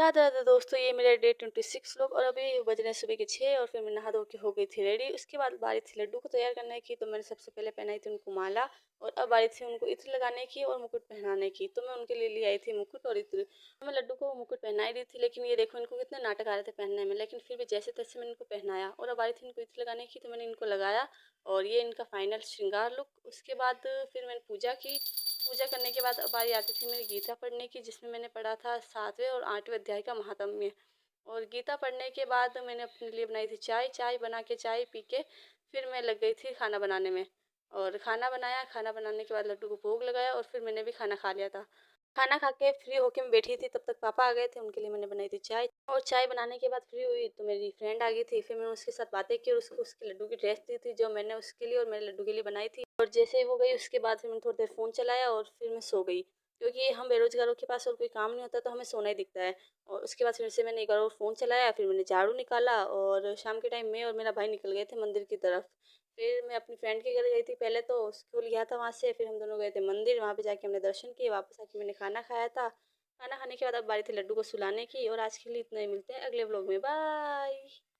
राधे राधे दोस्तों, ये मेरे डे 26 लोग और अभी बज रहे हैं सुबह के 6 और फिर मैं नहा धो के हो गई थी रेडी। उसके बाद बारी थी लड्डू को तैयार करने की, तो मैंने सबसे पहले पहनाई थी उनको माला। और अब बारी थी उनको इत्र लगाने की और मुकुट पहनाने की, तो मैं उनके लिए ले आई थी मुकुट और इत्र। तो मैं लड्डू को मुकुट पहनाई दी थी, लेकिन ये देखो इनको कितने नाटक आ रहे थे पहनने में, लेकिन फिर भी जैसे तैसे मैंने इनको पहनाया। और अब बारी थी इनको इत्र लगाने की, तो मैंने इनको लगाया और ये इनका फाइनल श्रृंगार लुक। उसके बाद फिर मैंने पूजा की। पूजा करने के बाद अब बारी आती थी मेरी गीता पढ़ने की, जिसमें मैंने पढ़ा था 7वें और 8वें अध्याय का महात्म्य। और गीता पढ़ने के बाद मैंने अपने लिए बनाई थी चाय। चाय बना के चाय पी के फिर मैं लग गई थी खाना बनाने में। और खाना बनाया, खाना बनाने के बाद लड्डू को भोग लगाया और फिर मैंने भी खाना खा लिया था। खाना खा के फ्री होके मैं बैठी थी, तब तक पापा आ गए थे, उनके लिए मैंने बनाई थी चाय। और चाय बनाने के बाद फ्री हुई तो मेरी फ्रेंड आ गई थी, फिर मैंने उसके साथ बातें की और उसको उसके लड्डू की ड्रेस दी थी, जो मैंने उसके लिए और मेरे लड्डू के लिए बनाई थी। और जैसे ही वो गई उसके बाद फिर मैंने थोड़ी देर फ़ोन चलाया और फिर मैं सो गई, क्योंकि हम बेरोजगारों के पास और कोई काम नहीं होता तो हमें सोना ही दिखता है। और उसके बाद फिर से मैंने एक बार और फ़ोन चलाया, फिर मैंने झाड़ू निकाला और शाम के टाइम मैं और मेरा भाई निकल गए थे मंदिर की तरफ। फिर मैं अपनी फ्रेंड के घर गई थी, पहले तो उसको लिया था वहाँ से, फिर हम दोनों गए थे मंदिर, वहाँ पे जाके हमने दर्शन किए, वापस आके मैंने खाना खाया था। खाना खाने के बाद अब बारी थी लड्डू को सुलाने की। और आज के लिए इतना ही, मिलते हैं अगले व्लॉग में, बाय।